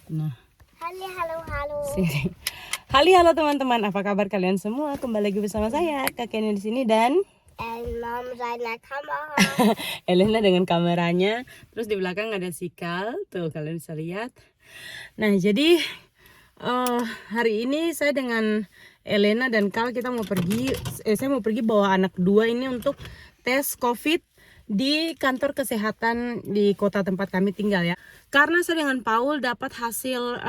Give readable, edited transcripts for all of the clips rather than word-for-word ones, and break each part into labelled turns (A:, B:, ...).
A: Nah,
B: Halo.
A: sini. Halo teman-teman, apa kabar kalian semua? Kembali lagi bersama saya, Kak Kenny di sini dan
B: Mom seine Kamera.
A: Elena dengan kameranya. Terus di belakang ada Sikal, tuh kalian bisa lihat. Nah, jadi hari ini saya dengan Elena dan Kal kita mau pergi. Saya mau pergi bawa anak dua ini untuk tes COVID di kantor kesehatan di kota tempat kami tinggal ya. Karena saya dengan Paul dapat hasil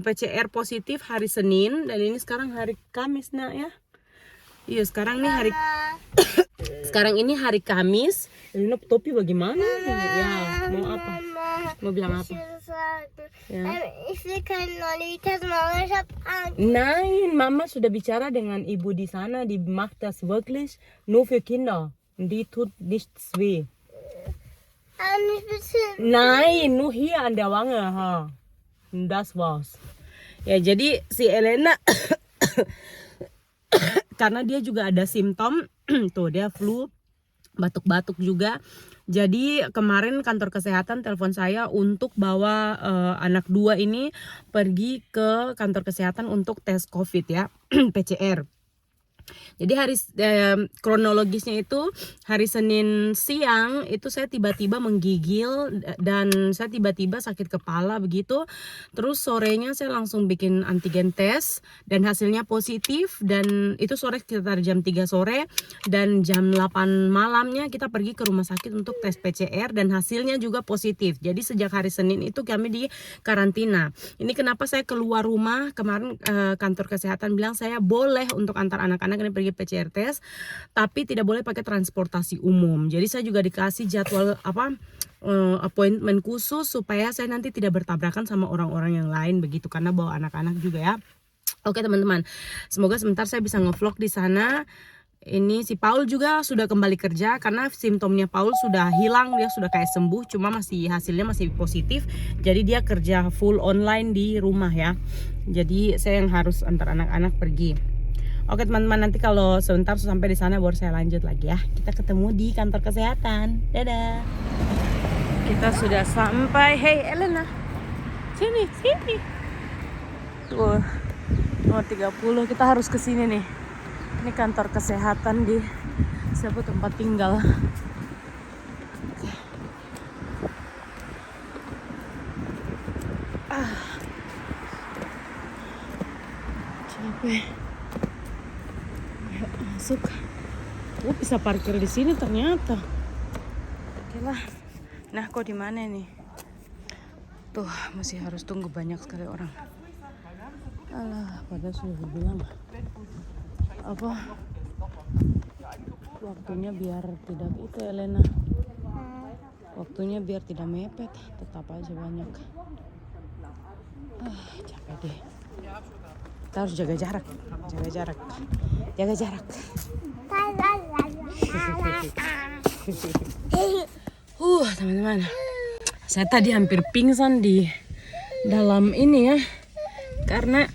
A: PCR positif hari Senin dan ini sekarang hari Kamis nak ya. Iya sekarang nih sekarang ini hari Kamis. Elena topi bagaimana? Ya mau apa? Mau bilang apa? Ja.
B: Ich will keinen Lollitas machen, ich hab Angst.
A: Nein, Mama sudah bicara dengan ibu di sana. Die macht das wirklich nur für Kinder. Und die tut nichts weh.
B: Nicht bisschen.
A: Nein, nur hier an der Wange. Ha. Und das war's. Ya, jadi si Elena karena dia juga ada simptom, tuh dia flu, batuk-batuk juga. Jadi kemarin kantor kesehatan telepon saya untuk bawa anak dua ini pergi ke kantor kesehatan untuk tes COVID ya, PCR. Jadi hari kronologisnya itu hari Senin siang itu saya tiba-tiba menggigil dan saya tiba-tiba sakit kepala begitu. Terus sorenya saya langsung bikin antigen tes dan hasilnya positif dan itu sore sekitar jam 3 sore dan jam 8 malamnya kita pergi ke rumah sakit untuk tes PCR dan hasilnya juga positif. Jadi sejak hari Senin itu kami di karantina. Ini kenapa saya keluar rumah kemarin kantor kesehatan bilang saya boleh untuk antar anak-anak ini pergi PCR test, tapi tidak boleh pakai transportasi umum. Jadi saya juga dikasih jadwal appointment khusus supaya saya nanti tidak bertabrakan sama orang-orang yang lain begitu karena bawa anak-anak juga ya. Oke teman-teman, semoga sebentar saya bisa ngevlog di sana. Ini si Paul juga sudah kembali kerja karena simptomnya Paul sudah hilang, dia sudah kayak sembuh, cuma hasilnya masih positif. Jadi dia kerja full online di rumah ya. Jadi saya yang harus antar anak-anak pergi. Oke teman-teman, nanti kalau sebentar sampai di sana baru saya lanjut lagi ya. Kita ketemu di kantor kesehatan. Dadah. Kita sudah sampai. Hey Elena, sini. Tuh, nomor 30. Kita harus ke sini nih. Ini kantor kesehatan di sebut tempat tinggal. Oke. Capek. Masuk. Bisa parkir di sini ternyata. Oke lah. Nah, kok di mana nih? Tuh, masih harus tunggu banyak sekali orang. Alah, padahal sudah dibilang apa? Waktunya biar tidak itu Elena. Waktunya biar tidak mepet, tetap aja banyak. Capek deh. Kita harus jaga jarak. Teman-teman, saya tadi hampir pingsan di dalam ini ya, karena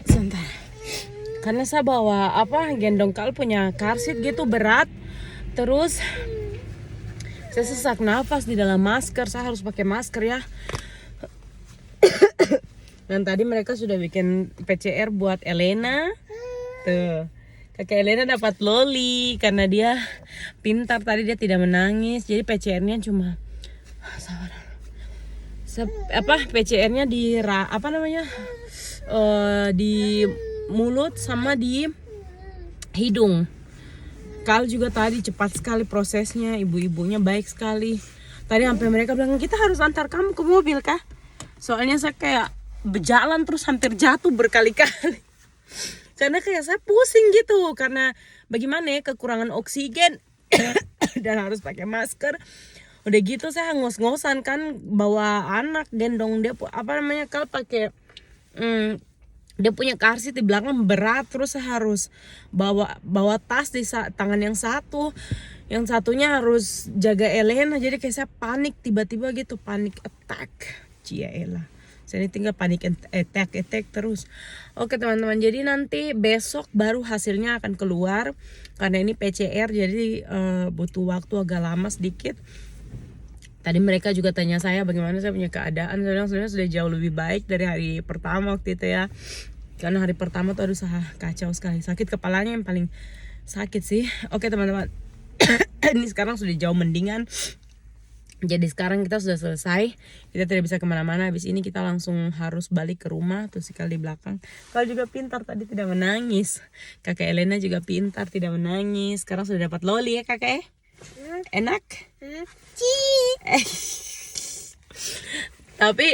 A: saya bawa gendong Kal punya car seat gitu berat, terus saya sesak nafas di dalam masker, saya harus pakai masker ya. Dan tadi mereka sudah bikin PCR buat Elena. Tuh. Kakak Elena dapat loli karena dia pintar, tadi dia tidak menangis. Jadi PCR-nya cuma PCR-nya di di mulut sama di hidung. Kal juga tadi cepat sekali prosesnya, ibu-ibunya baik sekali. Tadi sampai mereka bilang kita harus antar kamu ke mobil kah? Soalnya saya kayak berjalan terus hampir jatuh berkali-kali. Karena kayak saya pusing gitu karena bagaimana ya, kekurangan oksigen dan harus pakai masker. Udah gitu saya ngos-ngosan kan bawa anak gendong dia Kal pakai dia punya car seat di belakang berat, terus saya harus bawa tas di tangan yang satu. Yang satunya harus jaga Elena, jadi kayak saya panik tiba-tiba gitu, panik attack. Cialah. Saya ini tinggal panik attack terus. Oke teman-teman, jadi nanti besok baru hasilnya akan keluar. Karena ini PCR jadi butuh waktu agak lama sedikit. Tadi mereka juga tanya saya bagaimana saya punya keadaan. Saya bilang sebenarnya sudah jauh lebih baik dari hari pertama waktu itu ya. Karena hari pertama tuh aduh kacau sekali. Sakit kepalanya yang paling sakit sih. Oke teman-teman. Ini sekarang sudah jauh mendingan. Jadi sekarang kita sudah selesai. Kita tidak bisa kemana-mana. Habis ini kita langsung harus balik ke rumah. Tuh si Kal di belakang. Kal juga pintar tadi tidak menangis. Kakak Elena juga pintar tidak menangis. Sekarang sudah dapat loli ya kakak ya. Enak? Tapi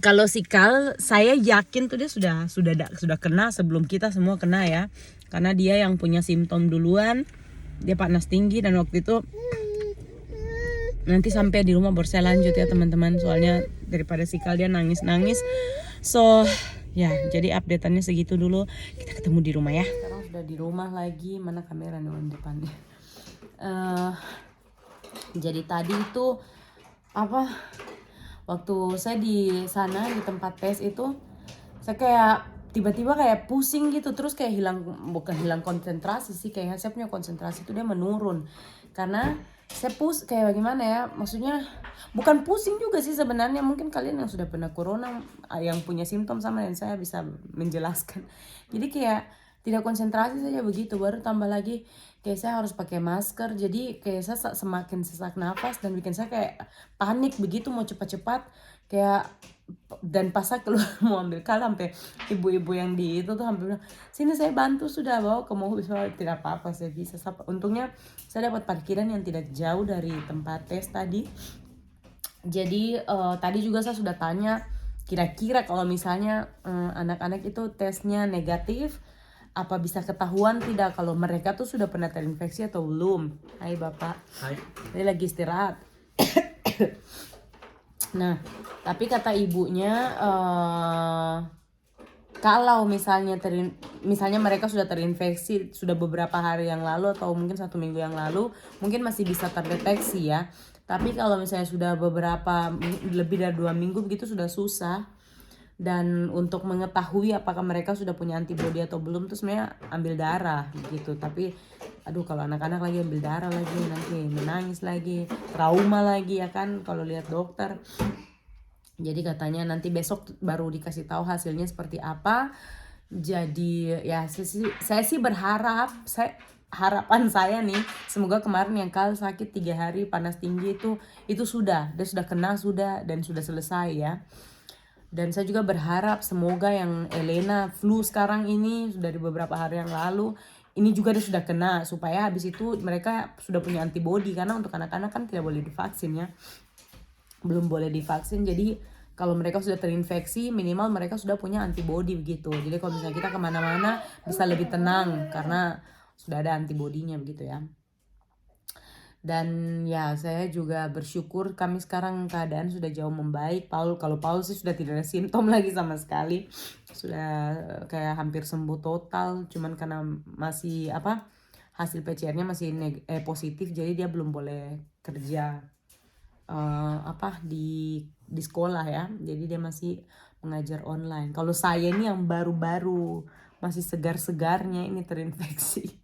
A: kalau si Kal, saya yakin tuh dia sudah kena sebelum kita semua kena ya. Karena dia yang punya simptom duluan. Dia panas tinggi dan waktu itu nanti sampai di rumah baru saya lanjut ya teman-teman. Soalnya daripada si Kal dia nangis-nangis. So ya jadi updateannya segitu dulu. Kita ketemu di rumah ya. Sekarang sudah di rumah lagi. Mana kamera nih di depannya. Jadi tadi itu apa? Waktu saya di sana di tempat tes itu saya kayak tiba-tiba kayak pusing gitu, terus kayak bukan hilang konsentrasi sih, kayak saya punya konsentrasi itu dia menurun karena saya kayak bagaimana ya, maksudnya bukan pusing juga sih sebenarnya, mungkin kalian yang sudah pernah corona yang punya simptom sama dan saya bisa menjelaskan. Jadi kayak tidak konsentrasi saja begitu, baru tambah lagi kayak saya harus pakai masker, jadi kayak saya semakin sesak nafas dan bikin saya kayak panik begitu mau cepat-cepat kayak. Dan pas saya keluar mau ambil Kal, sampai ibu-ibu yang di itu tuh hampir bilang, sini saya bantu sudah bawa ke mobil. Tidak apa-apa, saya bisa. Untungnya saya dapat parkiran yang tidak jauh dari tempat tes tadi. Jadi tadi juga saya sudah tanya kira-kira kalau misalnya anak-anak itu tesnya negatif, apa bisa ketahuan tidak kalau mereka tuh sudah pernah terinfeksi atau belum. Hai Bapak.
C: Hai.
A: Dia lagi istirahat. Nah, tapi kata ibunya kalau misalnya mereka sudah terinfeksi sudah beberapa hari yang lalu atau mungkin 1 minggu yang lalu, mungkin masih bisa terdeteksi ya. Tapi kalau misalnya sudah lebih dari 2 minggu begitu sudah susah. Dan untuk mengetahui apakah mereka sudah punya antibodi atau belum tuh sebenarnya ambil darah gitu. Tapi aduh kalau anak-anak lagi ambil darah lagi nanti menangis lagi, trauma lagi ya kan kalau lihat dokter. Jadi katanya nanti besok baru dikasih tahu hasilnya seperti apa. Jadi ya saya sih berharap, harapan saya nih semoga kemarin yang Kal sakit 3 hari panas tinggi itu dia sudah kena dan sudah selesai ya. Dan saya juga berharap semoga yang Elena flu sekarang ini dari beberapa hari yang lalu ini juga dia sudah kena, supaya habis itu mereka sudah punya antibodi, karena untuk anak-anak kan tidak boleh divaksin ya, belum boleh divaksin. Jadi kalau mereka sudah terinfeksi minimal mereka sudah punya antibodi begitu. Jadi kalau misalnya kita kemana-mana bisa lebih tenang karena sudah ada antibodinya begitu ya. Dan ya saya juga bersyukur kami sekarang keadaan sudah jauh membaik. Kalau Paul sih sudah tidak ada simptom lagi sama sekali, sudah kayak hampir sembuh total. Cuman karena masih hasil PCR-nya masih positif, jadi dia belum boleh kerja di sekolah ya. Jadi dia masih mengajar online. Kalau saya ini yang baru-baru masih segar-segarnya ini terinfeksi.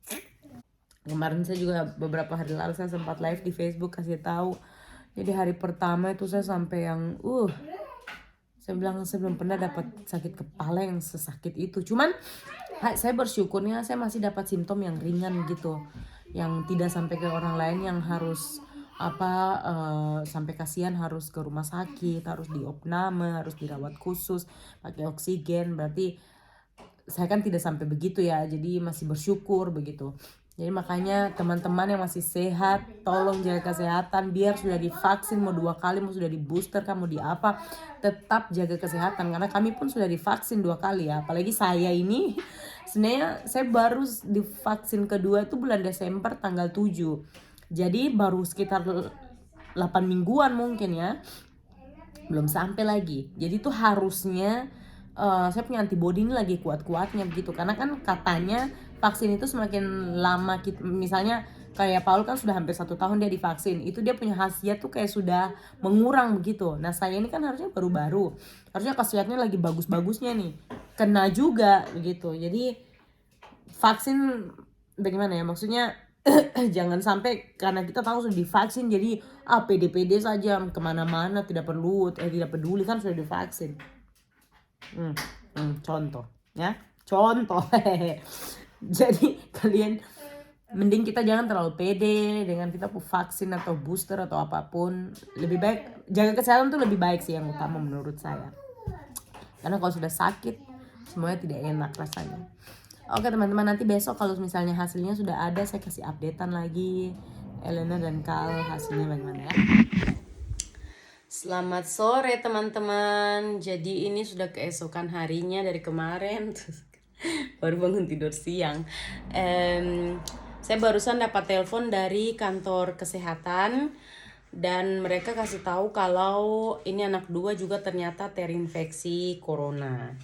A: Kemarin saya juga beberapa hari lalu saya sempat live di Facebook kasih tahu. Jadi hari pertama itu saya sampai yang saya bilang saya belum pernah dapat sakit kepala yang sesakit itu. Cuman saya bersyukurnya saya masih dapat simptom yang ringan gitu, yang tidak sampai ke orang lain yang harus sampai kasihan harus ke rumah sakit, harus diopname, harus dirawat khusus, pakai oksigen. Berarti saya kan tidak sampai begitu ya, jadi masih bersyukur begitu. Jadi makanya teman-teman yang masih sehat, tolong jaga kesehatan, biar sudah divaksin mau 2 kali, mau sudah di booster, kamu di apa, tetap jaga kesehatan. Karena kami pun sudah divaksin 2 kali ya, apalagi saya ini sebenarnya saya baru divaksin kedua itu bulan Desember tanggal 7. Jadi baru sekitar 8 mingguan mungkin ya, belum sampai lagi. Jadi tuh harusnya saya punya antibodi ini lagi kuat-kuatnya begitu, karena kan katanya vaksin itu semakin lama misalnya kayak Paul kan sudah hampir 1 tahun dia divaksin, itu dia punya khasiat tuh kayak sudah mengurang begitu. Nah saya ini kan harusnya baru-baru, harusnya khasiatnya lagi bagus-bagusnya nih, kena juga begitu. Jadi vaksin bagaimana ya, maksudnya jangan sampai karena kita tahu sudah divaksin jadi pede-pede saja kemana-mana, tidak peduli kan sudah divaksin. Contoh ya, contoh. Jadi kalian mending kita jangan terlalu pede dengan kita vaksin atau booster atau apapun. Lebih baik jaga kesehatan tuh lebih baik sih yang utama menurut saya. Karena kalau sudah sakit semuanya tidak enak rasanya. Oke teman-teman, nanti besok kalau misalnya hasilnya sudah ada saya kasih updatean lagi Elena dan Kal hasilnya bagaimana ya. Selamat sore teman-teman. Jadi ini sudah keesokan harinya dari kemarin. Baru bangun tidur siang. Saya barusan dapat telepon dari kantor kesehatan dan mereka kasih tahu kalau ini anak 2 juga ternyata terinfeksi corona.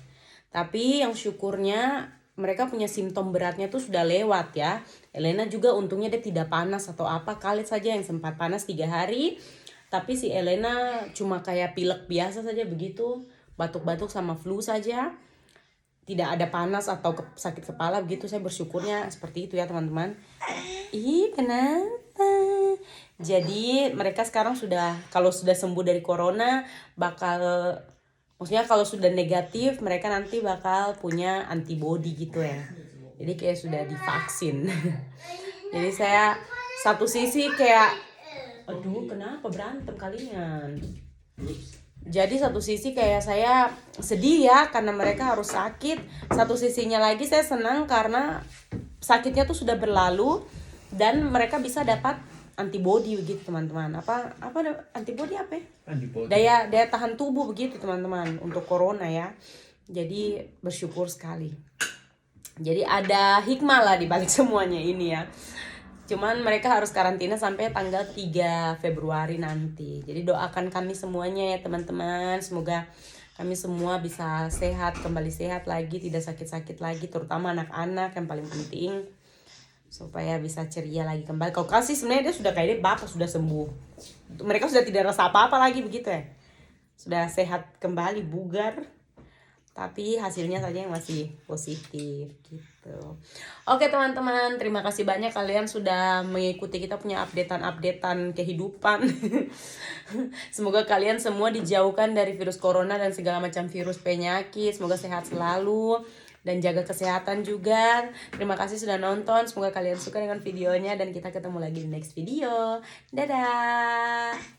A: Tapi yang syukurnya mereka punya simptom beratnya tuh sudah lewat ya. Elena juga untungnya dia tidak panas atau apa, Khalid saja yang sempat panas 3 hari. Tapi si Elena cuma kayak pilek biasa saja begitu, batuk-batuk sama flu saja. Tidak ada panas atau sakit kepala begitu. Saya bersyukurnya seperti itu ya teman-teman. Ih kenapa? Jadi mereka sekarang sudah, kalau sudah sembuh dari corona maksudnya kalau sudah negatif mereka nanti bakal punya antibody gitu ya. Jadi kayak sudah divaksin. Jadi saya satu sisi kayak, aduh kenapa berantem kalian? Jadi satu sisi kayak saya sedih ya karena mereka harus sakit. Satu sisinya lagi saya senang karena sakitnya tuh sudah berlalu dan mereka bisa dapat antibody begitu teman-teman. Apa antibody apa ya?
C: Antibody.
A: Daya tahan tubuh begitu teman-teman untuk corona ya. Jadi bersyukur sekali. Jadi ada hikmah lah di balik semuanya ini ya. Cuman mereka harus karantina sampai tanggal 3 Februari nanti. Jadi doakan kami semuanya ya teman-teman. Semoga kami semua bisa sehat, kembali sehat lagi, tidak sakit-sakit lagi. Terutama anak-anak yang paling penting. Supaya bisa ceria lagi kembali. Kalau kasih sebenarnya dia sudah kayak dia bapak sudah sembuh. Mereka sudah tidak rasa apa-apa lagi begitu ya. Sudah sehat kembali, bugar. Tapi hasilnya saja yang masih positif gitu. Oke teman-teman, terima kasih banyak kalian sudah mengikuti kita punya updatean kehidupan. Semoga kalian semua dijauhkan dari virus corona dan segala macam virus penyakit. Semoga sehat selalu dan jaga kesehatan juga. Terima kasih sudah nonton. Semoga kalian suka dengan videonya dan kita ketemu lagi di next video. Dadah.